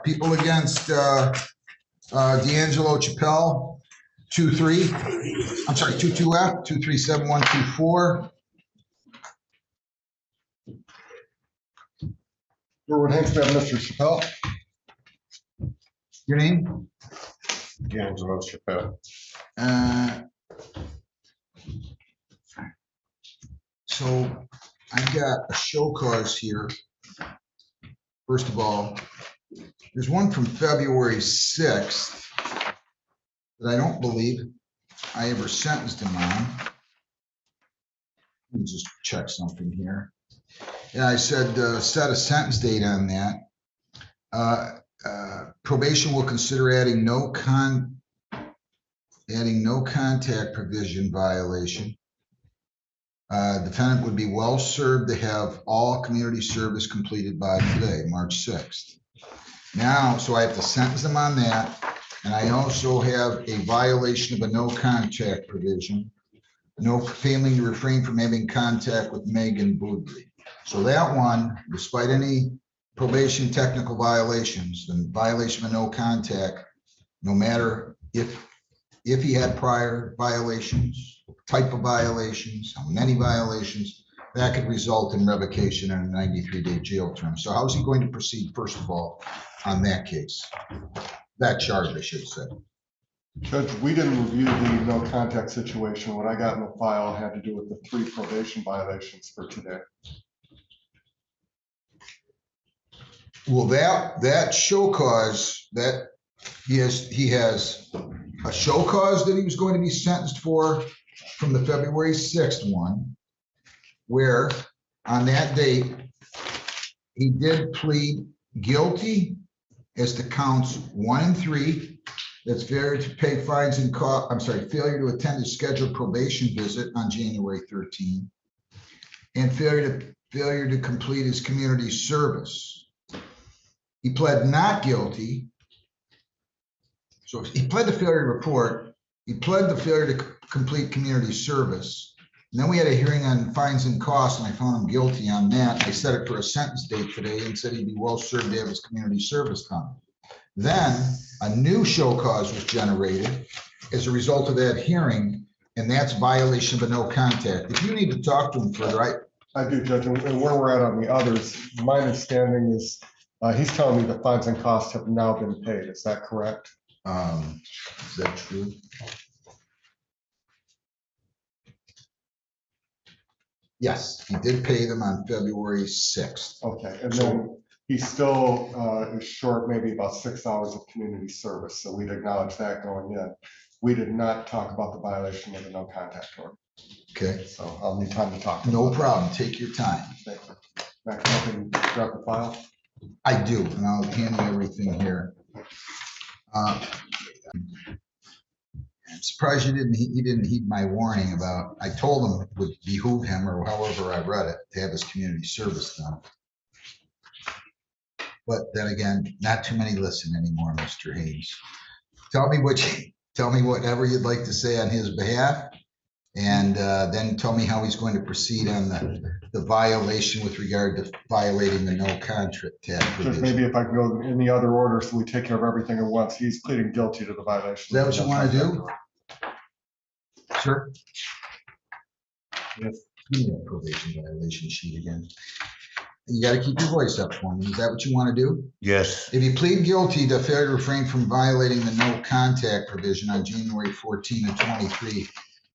People against D'Angelo Chappelle, 2-3. I'm sorry, 2-2F, 237-124. We're with Mr. Chappelle. Your name? D'Angelo Chappelle. So I've got a show cause here. First of all, there's one from February 6th that I don't believe I ever sentenced him on. Let me just check something here. Yeah, I said set a sentence date on that. Probation will consider adding no contact provision violation. Defendant would be well served to have all community service completed by today, March 6th. Now, so I have to sentence them on that. And I also have a violation of a no contact provision, no failing to refrain from having contact with Megan Boudry. So that one, despite any probation technical violations, the violation of no contact, no matter if he had prior violations, type of violations, how many violations, that could result in revocation and a 93-day jail term. So how is he going to proceed, first of all, on that case? That charge, I should say. Judge, we didn't review the no contact situation. What I got in the file had to do with the 3 probation violations for today. Well, that show cause, that he has a show cause that he was going to be sentenced for from the February 6th one, where on that date, he did plead guilty as to counts 1 and 3. That's failure to pay fines and costs. Failure to attend a scheduled probation visit on January 13, and failure to complete his community service. He pled not guilty. So he pled the failure to report. He pled the failure to complete community service. And then we had a hearing on fines and costs, and I found him guilty on that. I set it for a sentence date today and said he'd be well served to have his community service done. Then a new show cause was generated as a result of that hearing, and that's violation of a no contact. If you need to talk to him further, I do, Judge, and where we're at on the others, my understanding is he's telling me the fines and costs have now been paid. Is that correct? Is that true? Yes, he did pay them on February 6th. Okay, and then he still is short maybe about 6 hours of community service, so we'd acknowledge that going in. We did not talk about the violation of the no contact order. Okay. So I'll need time to talk. No problem. Take your time. Thank you. Max, I can grab the file. I do, and I'll hand you everything here. I'm surprised you didn't heed my warning about, I told him it would behoove him, or however I read it, to have his community service done. But then again, not too many listen anymore, Mr. Haynes. Tell me whatever you'd like to say on his behalf, and then tell me how he's going to proceed on the violation with regard to violating the no contact provision. Just maybe if I can go in the other order so we take care of everything at once. He's pleading guilty to the violation. Is that what you want to do? Sure. Yes. Give me that probation violation sheet again. You got to keep your voice up for me. Is that what you want to do? Yes. If you plead guilty to failure to refrain from violating the no contact provision on January 14 and 23,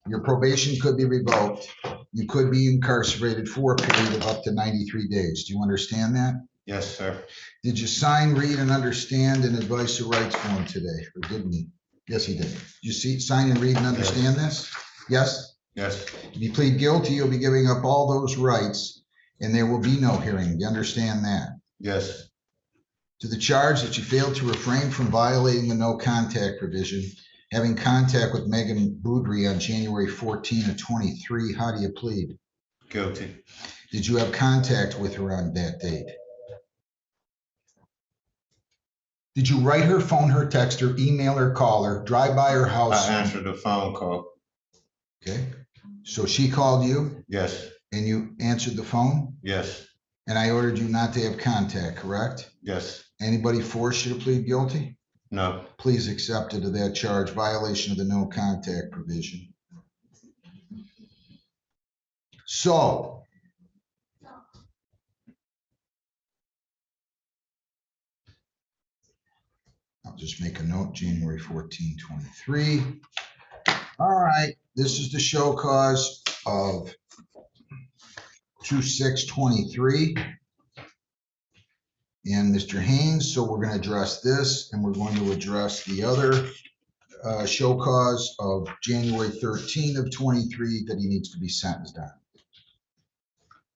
your probation could be revoked. You could be incarcerated for a period of up to 93 days. Do you understand that? Yes, sir. Did you sign, read, and understand an advice of rights form today? Or didn't you? Yes, he did. Did you sign and read and understand this? Yes? Yes. If you plead guilty, you'll be giving up all those rights, and there will be no hearing. Do you understand that? Yes. To the charge that you failed to refrain from violating the no contact provision, having contact with Megan Boudry on January 14 and 23, how do you plead? Guilty. Did you have contact with her on that date? Did you write her, phone her, text her, email her, call her, drive by her house? I answered the phone call. Okay. So she called you Yes. and you answered the phone? Yes. And I ordered you not to have contact, correct? Yes. Anybody forced you to plead guilty? No. Please accept it to that charge, violation of the no contact provision. So. I'll just make a note, January 14, 23. All right, this is the show cause of 2/6/23. And Mr. Haynes, so we're going to address this, and we're going to address the other show cause of January 13 of 23 that he needs to be sentenced on.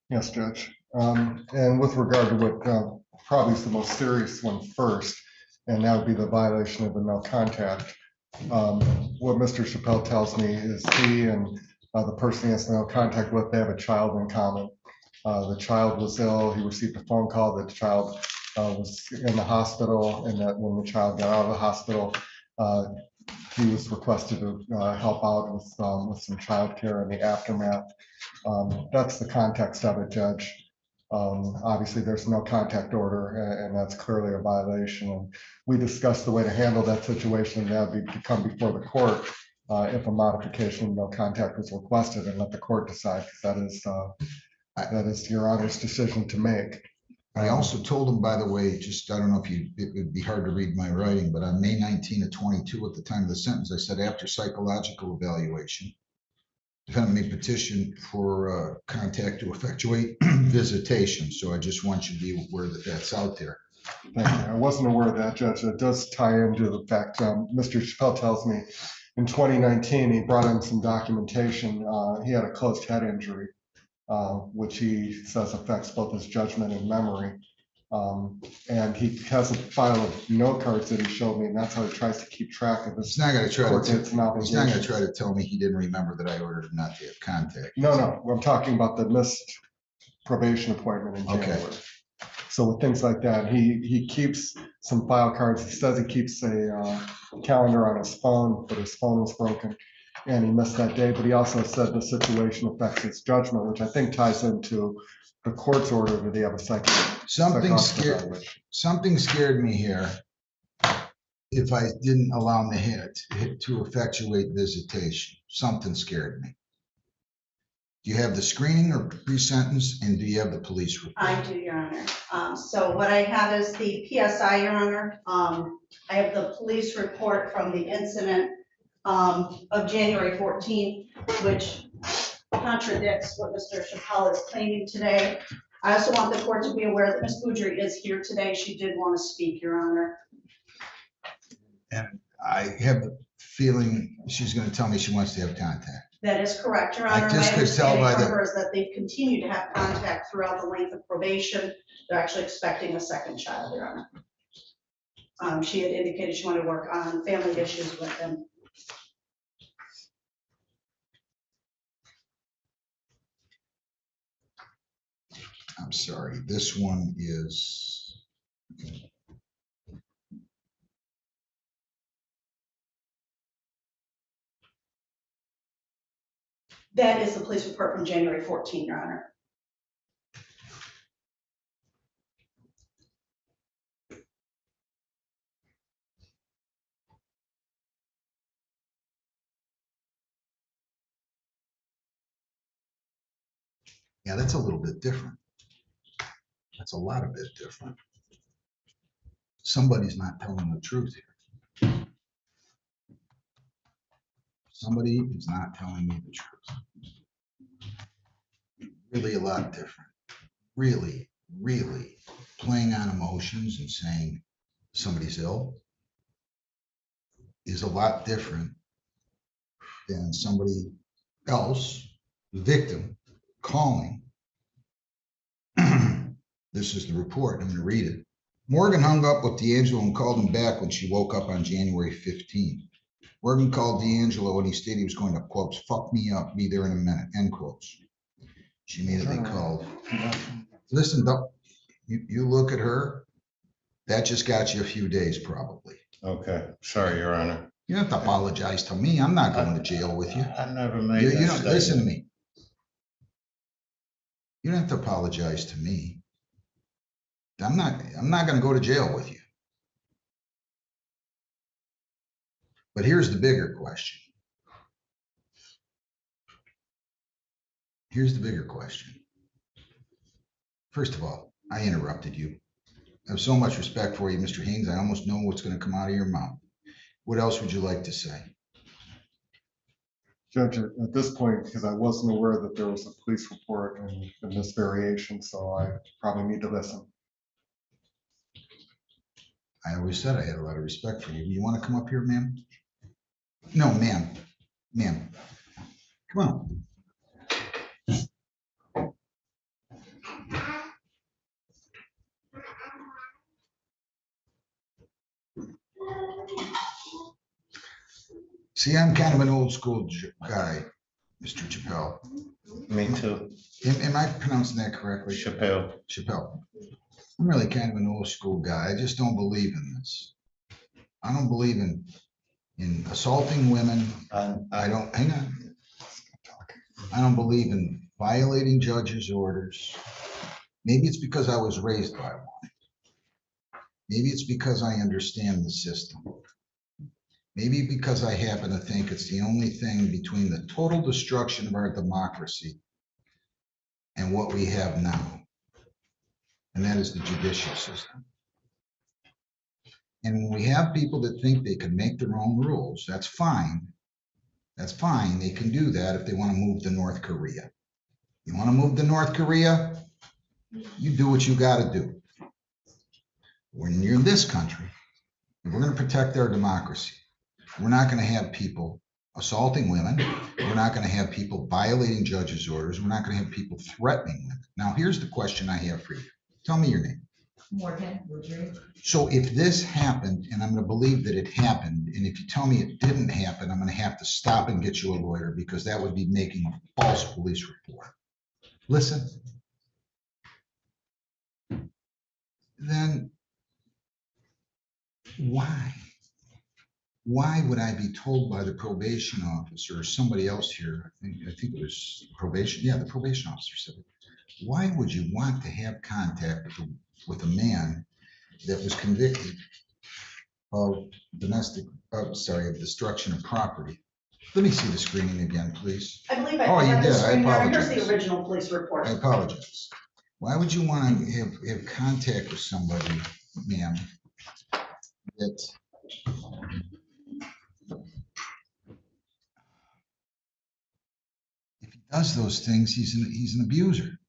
Yes, Judge. And with regard to what probably is the most serious one first, and that would be the violation of the no contact. What Mr. Chappelle tells me is he and the person he has no contact with, they have a child in common. The child was ill. He received a phone call that the child was in the hospital, and that when the child got out of the hospital, he was requested to help out with some childcare in the aftermath. That's the context of it, Judge. Obviously, there's no contact order, and that's clearly a violation. And we discussed the way to handle that situation, and that would be to come before the court if a modification of no contact was requested, and let the court decide, because that is your Honor's decision to make. I also told him, by the way, just, I don't know if it would be hard to read my writing, but on May 19 of 22, at the time of the sentence, I said, after psychological evaluation, defendant may petition for contact to effectuate visitation. So I just want you to be aware that that's out there. Thank you. I wasn't aware of that, Judge. It does tie into the fact, Mr. Chappelle tells me in 2019, he brought in some documentation. He had a closed head injury, which he says affects both his judgment and memory. And he has a file of note cards that he showed me, and that's how he tries to keep track of this. He's not going to try to. He's not going to try to tell me he didn't remember that I ordered him not to have contact. No, I'm talking about the missed probation appointment in January. Okay. So with things like that, he keeps some file cards. He says he keeps a calendar on his phone, but his phone was broken and he missed that day. But he also said the situation affects his judgment, which I think ties into the court's order that they have a something scared me here. If I didn't allow him to hit to effectuate visitation, something scared me. Do you have the screening or pre-sentence, and do you have the police report? I do, Your Honor. So what I have is the PSI, Your Honor. I have the police report from the incident of January 14th, which contradicts what Mr. Chappelle is claiming today. I also want the court to be aware that Ms. Boudry is here today. She did want to speak, Your Honor. And I have the feeling she's going to tell me she wants to have contact. That is correct, Your Honor. I just could tell by the. Is that they've continued to have contact throughout the length of probation. They're actually expecting a second child, Your Honor. She had indicated she wanted to work on family issues with them. I'm sorry, this one is. That is the police report from January 14, Your Honor. Yeah, that's a little bit different. That's a lot of bit different. Somebody's not telling the truth here. Somebody is not telling me the truth. Really a lot different. Really, really playing on emotions and saying somebody's ill is a lot different than somebody else, the victim, calling. This is the report. I'm going to read it. Morgan hung up with D'Angelo and called him back when she woke up on January 15. Morgan called D'Angelo and he stated he was going to, quotes, fuck me up, be there in a minute, end quotes. She immediately called. Listen, you look at her, that just got you a few days probably. Okay, sorry, Your Honor. You don't have to apologize to me. I'm not going to jail with you. I never made You don't listen to me. You don't have to apologize to me. I'm not going to go to jail with you. But here's the bigger question. Here's the bigger question. First of all, I interrupted you. I have so much respect for you, Mr. Haynes. I almost know what's going to come out of your mouth. What else would you like to say? Judge, at this point, because I wasn't aware that there was a police report and this variation, so I probably need to listen. I always said I had a lot of respect for you. You want to come up here, ma'am? No, ma'am. Ma'am. Come on. See, I'm kind of an old school guy, Mr. Chappelle. Me too. Am I pronouncing that correctly? Chappelle. Chappelle. I'm really kind of an old school guy. I just don't believe in this. I don't believe in assaulting women. I don't, hang on. I don't believe in violating judges' orders. Maybe it's because I was raised by one. Maybe it's because I understand the system. Maybe because I happen to think it's the only thing between the total destruction of our democracy and what we have now. And that is the judicial system. And when we have people that think they can make their own rules, that's fine. That's fine. They can do that if they want to move to North Korea. You want to move to North Korea? You do what you got to do. When you're in this country, we're going to protect our democracy. We're not going to have people assaulting women. We're not going to have people violating judges' orders. We're not going to have people threatening women. Now, here's the question I have for you. Tell me your name. Morgan, Woodbury. So if this happened, and I'm going to believe that it happened, and if you tell me it didn't happen, I'm going to have to stop and get you a lawyer because that would be making a false police report. Listen. Then why? Why would I be told by the probation officer or somebody else here? I think it was probation. Yeah, the probation officer said it. Why would you want to have contact with a man that was convicted of of destruction of property? Let me see the screening again, please. I believe I Oh, you have the did. I screen there. Here's apologize. the original police report. I apologize. Why would you want to have contact with somebody, ma'am, that if he does those things, he's an abuser?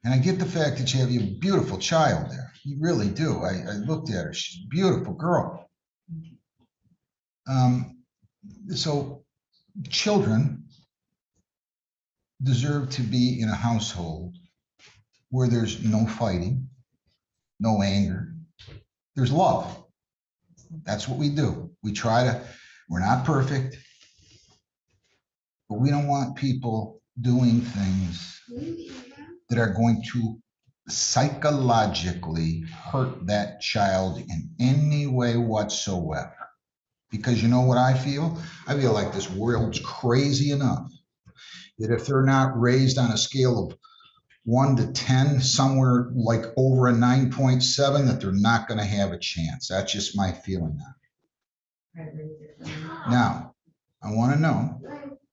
And I get the fact that you have a beautiful child there. You really do. I looked at her. She's a beautiful girl. So children deserve to be in a household where there's no fighting, no anger. There's love. That's what we do. We're not perfect, but we don't want people doing things that are going to psychologically hurt that child in any way whatsoever. Because you know what I feel? I feel like this world's crazy enough that if they're not raised on a scale of 1 to 10, somewhere like over a 9.7, that they're not going to have a chance. That's just my feeling on it. Now, I want to know,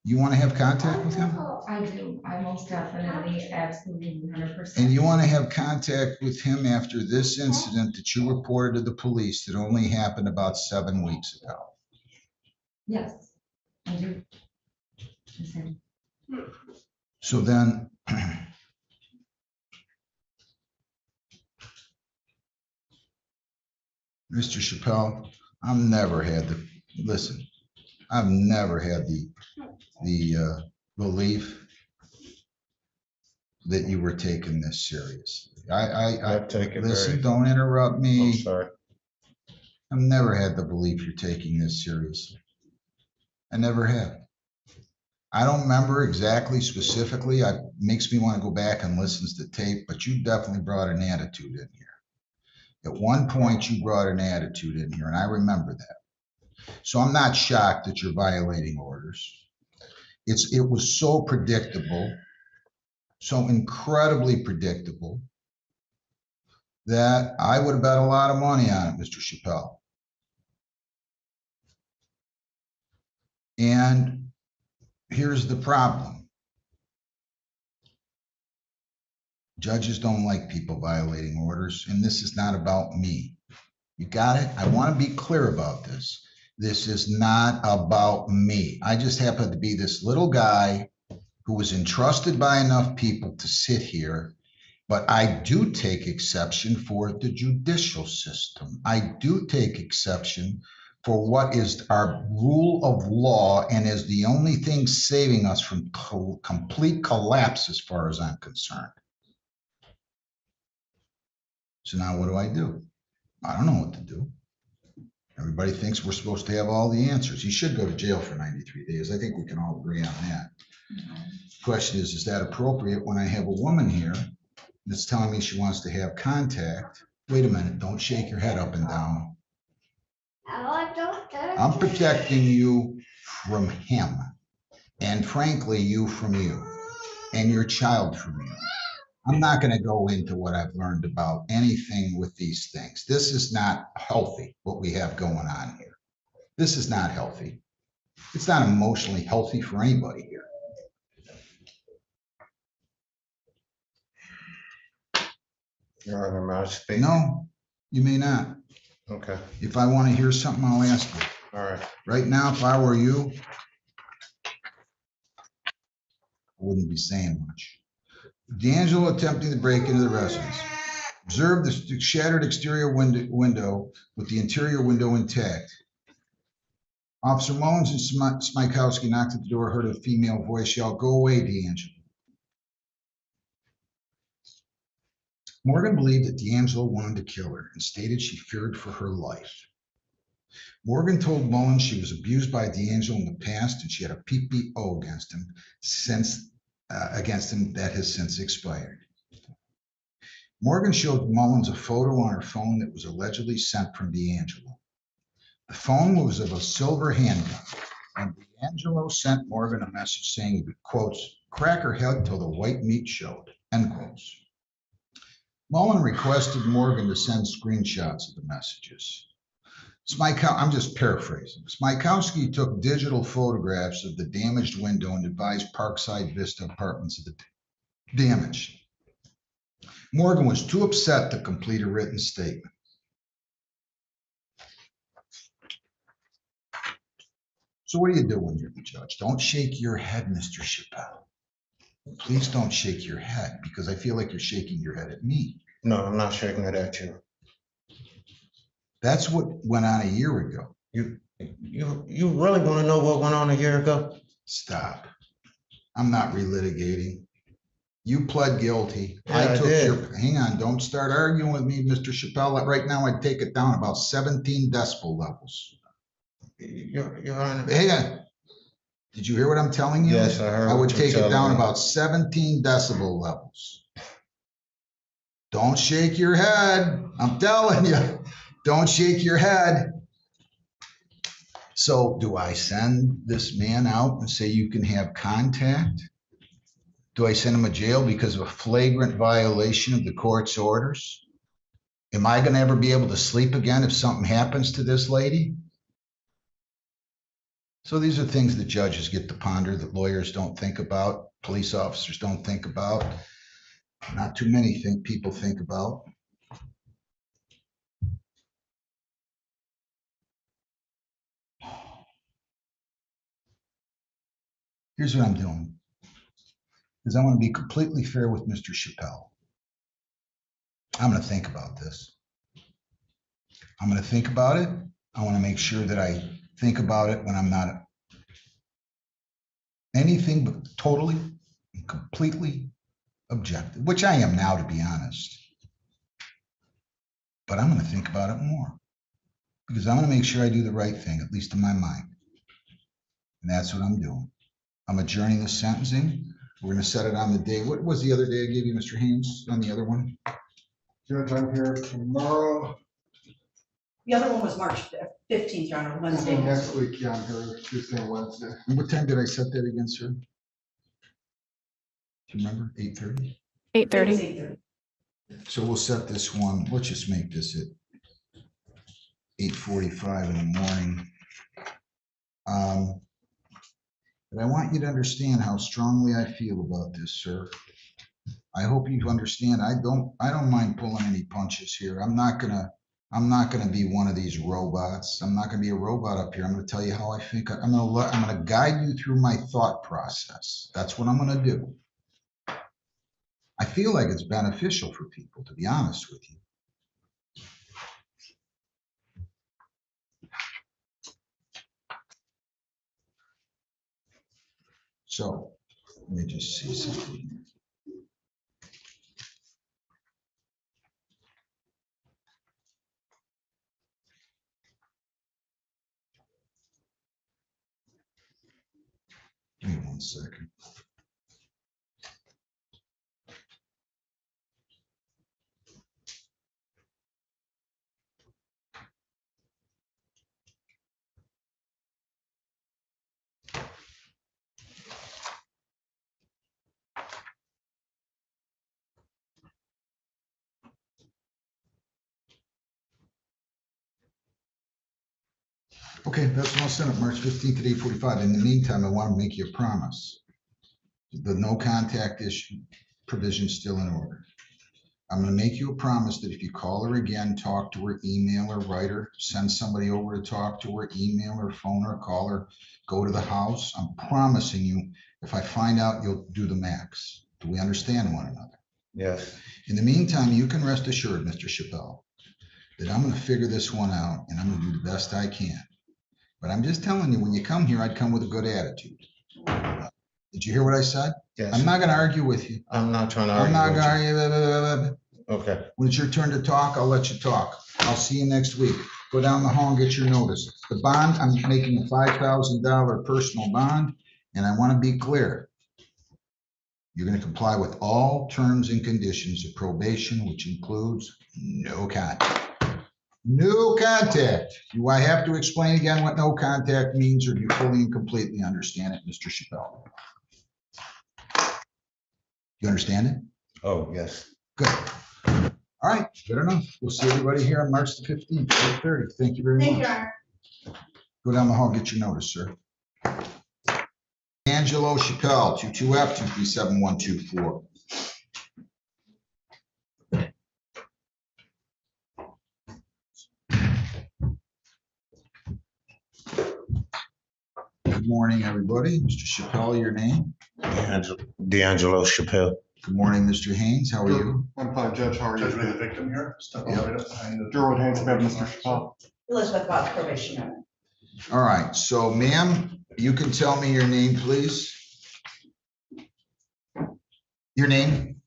you want to have contact with him? I do. I most definitely, absolutely, 100%. And you want to have contact with him after this incident that you reported to the police that only happened about 7 weeks ago? Yes, I do. So then, Mr. Chappelle, I've never had the belief that you were taking this seriously. I take it Listen, very. don't interrupt I'm me. sorry. I've never had the belief you're taking this seriously. I never have. I don't remember exactly specifically. It makes me want to go back and listen to the tape, but you definitely brought an attitude in here. At one point, you brought an attitude in here, and I remember that. So I'm not shocked that you're violating orders. It was so predictable, so incredibly predictable, that I would have bet a lot of money on it, Mr. Chappelle. And here's the problem. Judges don't like people violating orders, and this is not about me. You got it? I want to be clear about this. This is not about me. I just happen to be this little guy who was entrusted by enough people to sit here. But I do take exception for the judicial system. I do take exception for what is our rule of law and is the only thing saving us from complete collapse as far as I'm concerned. So now what do? I don't know what to do. Everybody thinks we're supposed to have all the answers. He should go to jail for 93 days. I think we can all agree on that. Question is that appropriate when I have a woman here that's telling me she wants to have contact? Wait a minute, don't shake your head up and down. I'm protecting you from him, and frankly, you from you, and your child from you. I'm not going to go into what I've learned about anything with these things. This is not healthy, what we have going on here. This is not healthy. It's not emotionally healthy for anybody here. Your Honor, may I speak? No, you may not. Okay, If I want to hear something, I'll ask you. all right. Right now, if I were you, I wouldn't be saying much. D'Angelo attempting to break into the residence. Observed the shattered exterior window with the interior window intact. Officer Mullins and Smykowski knocked at the door, heard a female voice yell, "Go away, D'Angelo." Morgan believed that D'Angelo wanted to kill her and stated she feared for her life. Morgan told Mullins she was abused by D'Angelo in the past and she had a PPO against him that has since expired. Morgan showed Mullins a photo on her phone that was allegedly sent from D'Angelo. The phone was of a silver handgun, and D'Angelo sent Morgan a message saying he would, quotes, "crack her head till the white meat showed," end quotes. Mullins requested Morgan to send screenshots of the messages. I'm just paraphrasing. Smykowski took digital photographs of the damaged window and advised Parkside Vista Apartments of the damage. Morgan was too upset to complete a written statement. So what do you do when you're the judge? Don't shake your head, Mr. Chappelle. Please don't shake your head, because I feel like you're shaking your head at me. No, I'm not shaking it at you. That's what went on a year ago. You really want to know what went on a year ago? Stop. I'm not relitigating. You pled guilty. Yeah, I did. Hang on, don't start arguing with me, Mr. Chappelle. Right now, I'd take it down about 17 decibel levels. Your Honor. Hey, did you hear what I'm telling you? Yes, I heard. I would what you're take it telling down me. about 17 decibel levels. Don't shake your head. I'm telling you, don't shake your head. So do I send this man out and say you can have contact? Do I send him to jail because of a flagrant violation of the court's orders? Am I going to ever be able to sleep again if something happens to this lady? So these are things that judges get to ponder, that lawyers don't think about, police officers don't think about, not too many people think about. Here's what I'm doing, because I want to be completely fair with Mr. Chappelle. I'm going to think about this. I'm going to think about it. I want to make sure that I think about it when I'm not anything but totally and completely objective, which I am now, to be honest. But I'm going to think about it more, because I'm going to make sure I do the right thing, at least in my mind. And that's what I'm doing. I'm adjourning the sentencing. We're going to set it on the day. What was the other day I gave you, Mr. Haynes, on the other one? Judge, I'm here tomorrow. The other one was March 15th, Your Honor, Wednesday. And next week, yeah, I'm here Tuesday and Wednesday. And what time did I set that again, sir? Do you remember? 8:30? 8:30. 8:30. So we'll set this one, let's just make this at 8:45 in the morning. But I want you to understand how strongly I feel about this, sir. I hope you understand. I don't mind pulling any punches here. I'm not gonna be one of these robots. I'm not gonna be a robot up here. I'm gonna tell you how I think. I'm gonna guide you through my thought process. That's what I'm gonna do. I feel like it's beneficial for people, to be honest with you. So let me just see something. Give me 1 second. Okay, that's what I'll send it March 15th at 8:45. In the meantime, I want to make you a promise. The no contact issue provision is still in order. I'm going to make you a promise that if you call her again, talk to her, email her, write her, send somebody over to talk to her, email her, phone her, call her, go to the house. I'm promising you, if I find out, you'll do the max. Do we understand one another? Yes. In the meantime, you can rest assured, Mr. Chappelle, that I'm going to figure this one out and I'm going to do the best I can. But I'm just telling you, when you come here, I'd come with a good attitude. Did you hear what I said? Yes. I'm not going to argue with you. I'm not trying to I'm argue not with going you. to argue. Okay. When it's your turn to talk, I'll let you talk. I'll see you next week. Go down the hall and get your notice. The bond, I'm making a $5,000 personal bond, and I want to be clear. You're going to comply with all terms and conditions of probation, which includes no contact. No contact. Do I have to explain again what no contact means, or do you fully and completely understand it, Mr. Chappelle? You understand it? Oh, yes. Good. All right, good enough. We'll see everybody here on March the 15th, 8:30. Thank you very Thank you, much. Your Honor. Go down the hall, get your notice, sir. Angelo Chappelle, 22F237124. Good morning, everybody. Mr. Chappelle, your name? D'Angelo Chappelle. Good morning, Mr. Haynes. How are you? I'm fine, Judge, how are you? Judge, we have the victim here. Step Yep. right up behind the. Gerald Haynes, we have Mr. Chappelle. Elizabeth Bob, probation unit. All right, so ma'am, you can tell me your name, please. Your name?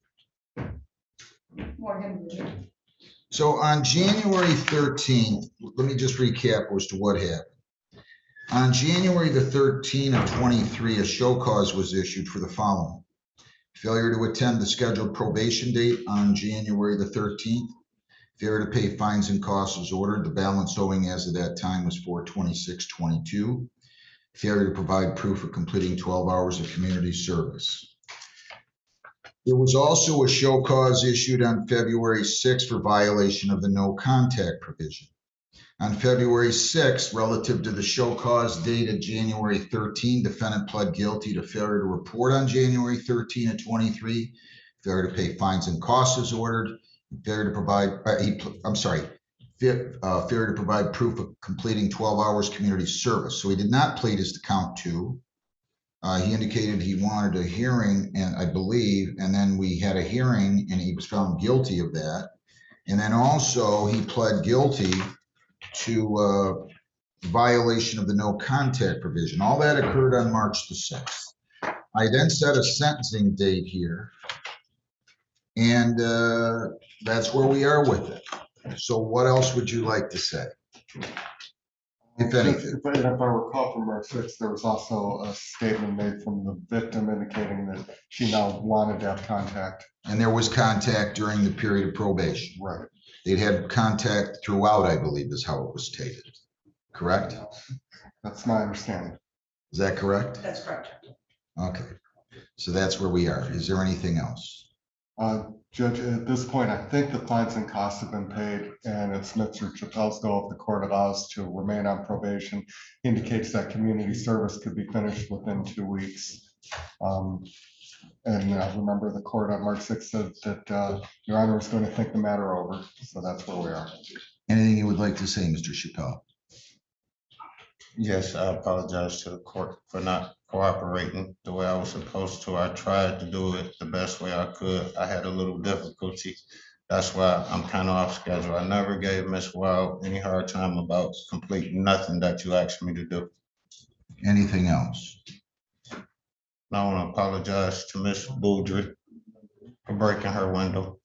Morgan. So on January 13th, let me just recap as to what happened. On January the 13th of 23, a show cause was issued for the following: failure to attend the scheduled probation date on January the 13th, failure to pay fines and costs as ordered. The balance owing as of that time was $426.22. Failure to provide proof of completing 12 hours of community service. There was also a show cause issued on February 6th for violation of the no contact provision. On February 6th, relative to the show cause dated January 13, defendant pled guilty to failure to report on January 13 of 23, failure to pay fines and costs as ordered, failure to provide, failure to provide proof of completing 12 hours community service. So he did not plead as to count 2. He indicated he wanted a hearing, and I believe, and then we had a hearing and he was found guilty of that. And then also he pled guilty to violation of the no contact provision. All that occurred on March the 6th. I then set a sentencing date here, and that's where we are with it. So what else would you like to say? If anything. If I recall from March 6th, there was also a statement made from the victim indicating that she now wanted to have contact. And there was contact during the period of probation. Right. They'd had contact throughout, I believe, is how it was stated. Correct? That's my understanding. Is that correct? That's correct. Okay. So that's where we are. Is there anything else? Judge, at this point, I think the fines and costs have been paid, and it's Mr. Chappelle's goal, if the court allows to remain on probation, indicates that community service could be finished within 2 weeks. And remember, the court on March 6th said that Your Honor is going to think the matter over, so that's where we are. Anything you would like to say, Mr. Chappelle? Yes, I apologize to the court for not cooperating the way I was supposed to. I tried to do it the best way I could. I had a little difficulty. That's why I'm kind of off schedule. I never gave Ms. Wild any hard time about completing nothing that you asked me to do. Anything else? I want to apologize to Ms. Boudry for breaking her window.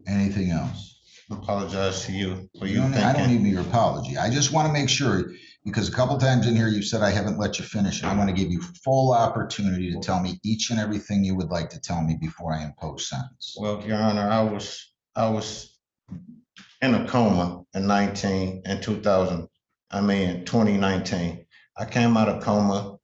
Anything else? Apologize to you for I don't need your apology. I just want to make sure, because a couple times in here you said I haven't let you finish. I want to give you full opportunity to tell me each and everything you would like to tell me before I impose sentence. Well, Your Honor, I was in a coma in 2019. I came out of coma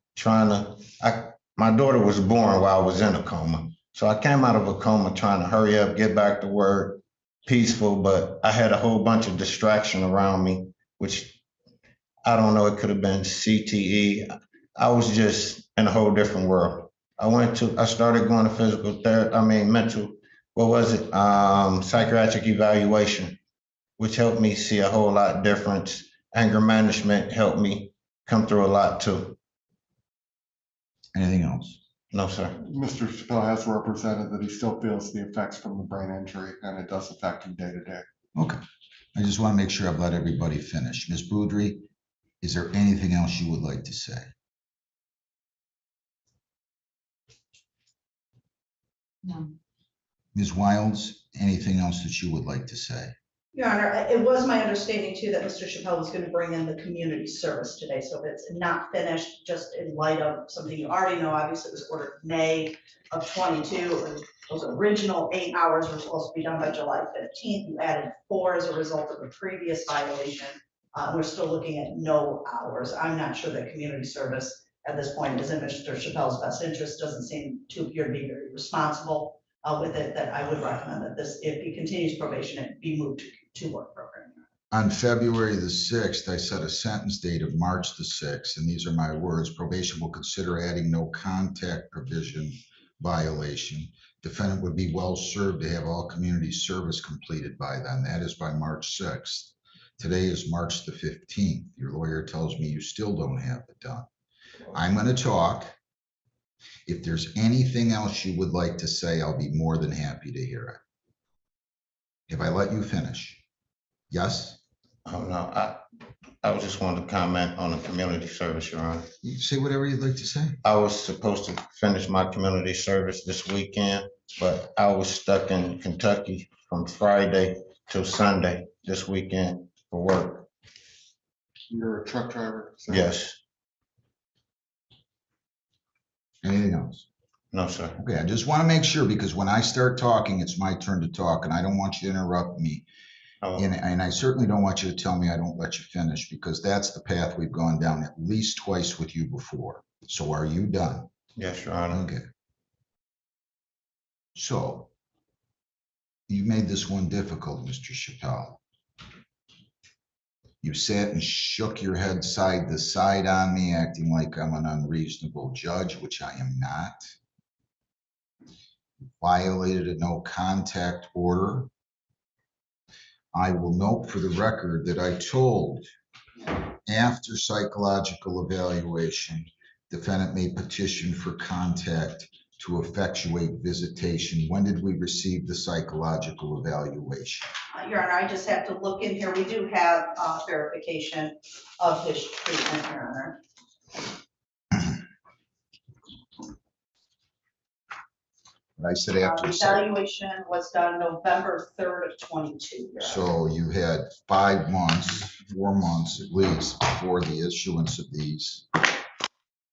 my daughter was born while I was in a coma. So I came out of a coma trying to hurry up, get back to work, peaceful, but I had a whole bunch of distraction around me, which I don't know, it could have been CTE. I was just in a whole different world. I started going to mental, psychiatric evaluation, which helped me see a whole lot difference. Anger management helped me come through a lot too. Anything else? No, sir. Mr. Chappelle has represented that he still feels the effects from the brain injury, and it does affect him day to day. Okay. I just want to make sure I've let everybody finish. Ms. Boudry, is there anything else you would like to say? No. Ms. Wilds, anything else that you would like to say? Your Honor, it was my understanding too that Mr. Chappelle was going to bring in the community service today. So if it's not finished, just in light of something you already know, obviously it was ordered May of 22. Those original 8 hours were supposed to be done by July 15th. You added 4 as a result of a previous violation. We're still looking at no hours. I'm not sure that community service at this point is in Mr. Chappelle's best interest. Doesn't seem to appear to be very responsible with it, that I would recommend that this, if he continues probation, it be moved to work program. On February the 6th, I set a sentence date of March the 6th, and these are my words. Probation will consider adding no contact provision violation. Defendant would be well served to have all community service completed by then. That is by March 6th. Today is March the 15th. Your lawyer tells me you still don't have it done. I'm going to talk. If there's anything else you would like to say, I'll be more than happy to hear it. If I let you finish. Yes? Oh, no, I just wanted to comment on the community service, Your Honor. You say whatever you'd like to say. I was supposed to finish my community service this weekend, but I was stuck in Kentucky from Friday to Sunday this weekend for work. You're a truck driver? Sir? Yes. Anything else? No, sir. Okay, I just want to make sure, because when I start talking, it's my turn to talk, and I don't want you to interrupt me. Oh, And I certainly don't want you to tell me I don't let you finish, because that's the path we've gone down at least twice with you before. So are you done? yes, Your Honor. Okay. So you made this one difficult, Mr. Chappelle. You sat and shook your head side to side on me, acting like I'm an unreasonable judge, which I am not. You violated a no contact order. I will note for the record that I told, after psychological evaluation, defendant may petition for contact to effectuate visitation. When did we receive the psychological evaluation? Your Honor, I just have to look in here. We do have verification of his treatment, Your Honor. I said after. The evaluation was done November 3rd of 22. Your Honor. So you had 5 months, 4 months at least before the issuance of these.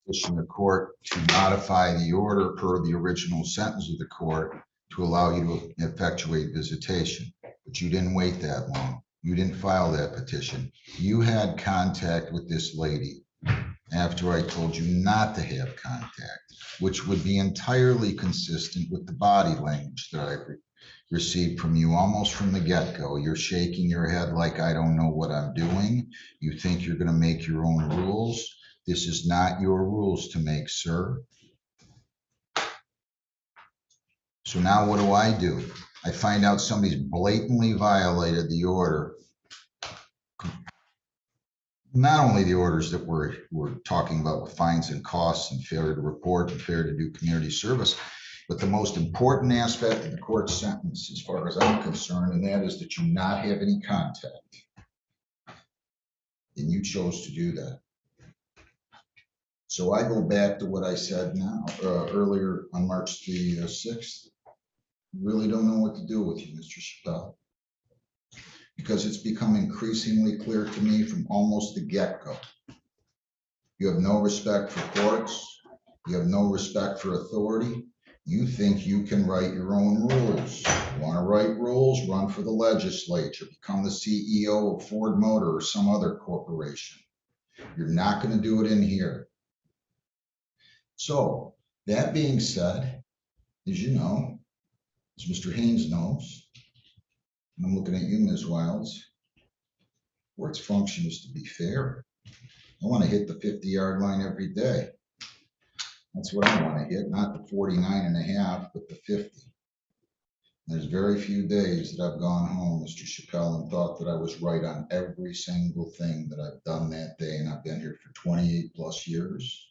Petition the court to modify the order per the original sentence of the court to allow you to effectuate visitation. But you didn't wait that long. You didn't file that petition. You had contact with this lady after I told you not to have contact, which would be entirely consistent with the body language that I received from you almost from the get-go. You're shaking your head like I don't know what I'm doing. You think you're gonna make your own rules. This is not your rules to make, sir. So now what do? I find out somebody's blatantly violated the order. Not only the orders that we're talking about with fines and costs and failure to report and failure to do community service, but the most important aspect of the court sentence, as far as I'm concerned, and that is that you not have any contact. And you chose to do that. So I go back to what I said now, earlier on March the 6th. Really don't know what to do with you, Mr. Chappelle. Because it's become increasingly clear to me from almost the get-go. You have no respect for courts. You have no respect for authority. You think you can write your own rules. You want to write rules, run for the legislature, become the CEO of Ford Motor or some other corporation. You're not going to do it in here. So that being said, as you know, as Mr. Haynes knows, and I'm looking at you, Ms. Wilds, court's function is to be fair. I want to hit the 50-yard line every day. That's what I want to hit, not the 49.5, but the 50. There's very few days that I've gone home, Mr. Chappelle, and thought that I was right on every single thing that I've done that day, and I've been here for 28 plus years.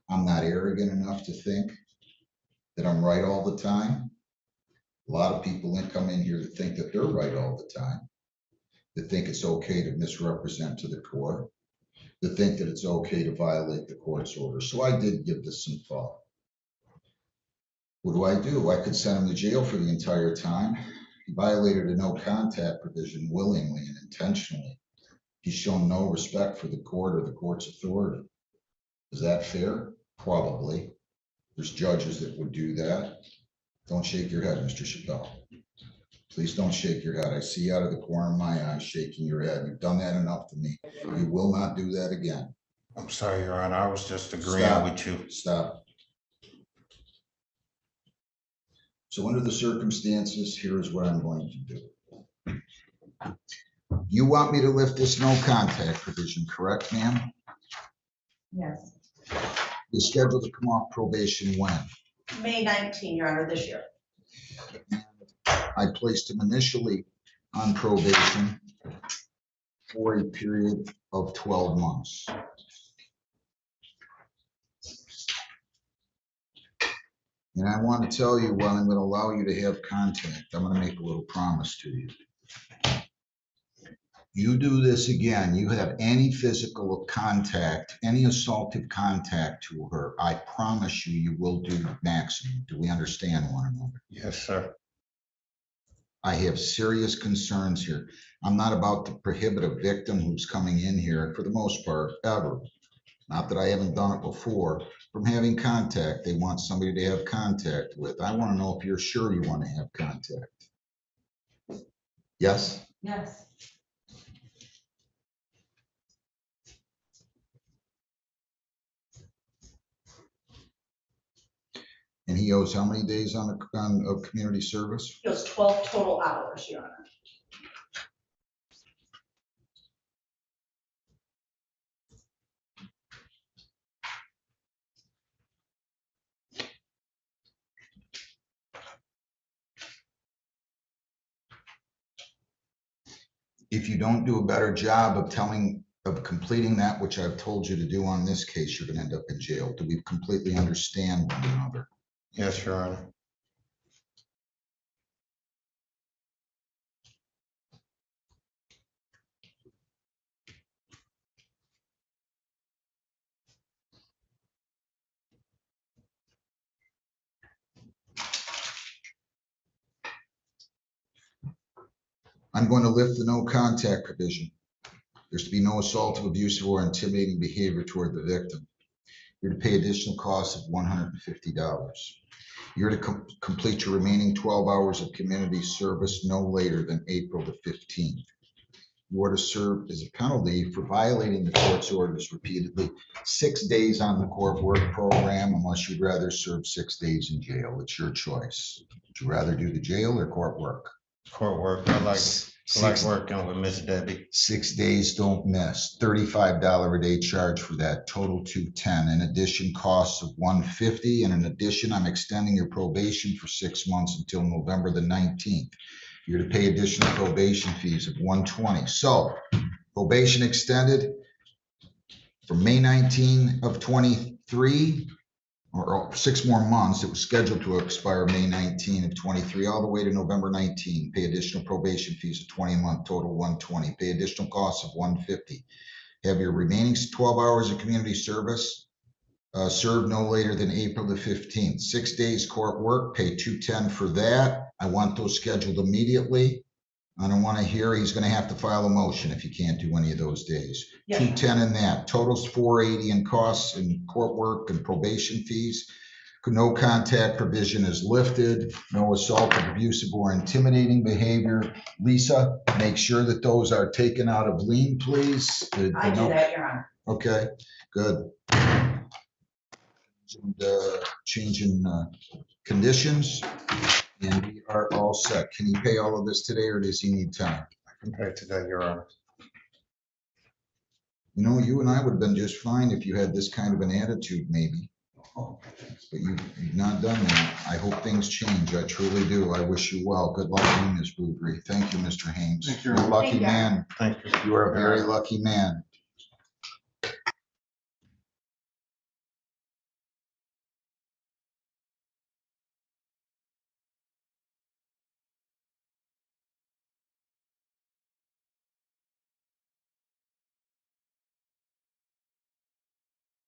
I'm not arrogant enough to think that I'm right all the time. A lot of people that come in here that think that they're right all the time, that think it's okay to misrepresent to the court, that think that it's okay to violate the court's order. So I did give this some thought. What do? I could send him to jail for the entire time. He violated a no contact provision willingly and intentionally. He's shown no respect for the court or the court's authority. Is that fair? Probably. There's judges that would do that. Don't shake your head, Mr. Chappelle. Please don't shake your head. I see out of the corner of my eye shaking your head. You've done that enough to me. You will not do that again. I'm sorry, Your Honor. I was just agreeing with you. Stop. So under the circumstances, here's what I'm going to do. You want me to lift this no contact provision, correct, ma'am? Yes. You're scheduled to come off probation when? May 19, Your Honor, this year. I placed him initially on probation for a period of 12 months. And I want to tell you, while I'm going to allow you to have contact, I'm going to make a little promise to you. You do this again, you have any physical contact, any assaultive contact to her, I promise you, you will do maximum. Do we understand one another? Yes, sir. I have serious concerns here. I'm not about to prohibit a victim who's coming in here, for the most part, ever. Not that I haven't done it before, from having contact. They want somebody to have contact with. I want to know if you're sure you want to have contact. Yes? Yes. And he owes how many days on community service? It was 12 total hours, Your Honor. If you don't do a better job of completing that which I've told you to do on this case, you're going to end up in jail. Do we completely understand one another? Yes, Your Honor. I'm going to lift the no contact provision. There's to be no assaultive, abusive, or intimidating behavior toward the victim. You're to pay additional costs of $150. You're to complete your remaining 12 hours of community service no later than April the 15th. you are to serve as a penalty for violating the court's orders repeatedly, 6 days on the court work program, unless you'd rather serve 6 days in jail. It's your choice. Would you rather do the jail or court work? Court work, I like Six- working with Miss Debbie. 6 days, don't miss. $35 a day charge for that, total $210. In addition, costs of $150. And in addition, I'm extending your probation for 6 months until November the 19th. You're to pay additional probation fees of $120. So probation extended from May 19 of 23, or 6 more months. It was scheduled to expire May 19 of 23, all the way to November 19. Pay additional probation fees of 20 a month, total 120. Pay additional costs of 150. Have your remaining 12 hours of community service served no later than April the 15th. 6 days court work, pay $210 for that. I want those scheduled immediately. I don't want to hear he's going to have to file a motion if you can't do any of those days. Yes. 210 in that. Totals $480 in costs and court work and probation fees. No contact provision is lifted. No assault of abusive or intimidating behavior. Lisa, make sure that those are taken out of lien, please. I do that, Your Honor. Okay, good. And, changing conditions, and we are all set. Can he pay all of this today, or does he need time? Compared to that, Your Honor. You know, you and I would have been just fine if you had this kind of an attitude, maybe. But you've not done that. I hope things change. I truly do. I wish you well. Good luck to you, Ms. Boudry. Thank you, Mr. Haynes. Thank you. You're a lucky Thank you. man. Thank you. You are a very lucky man.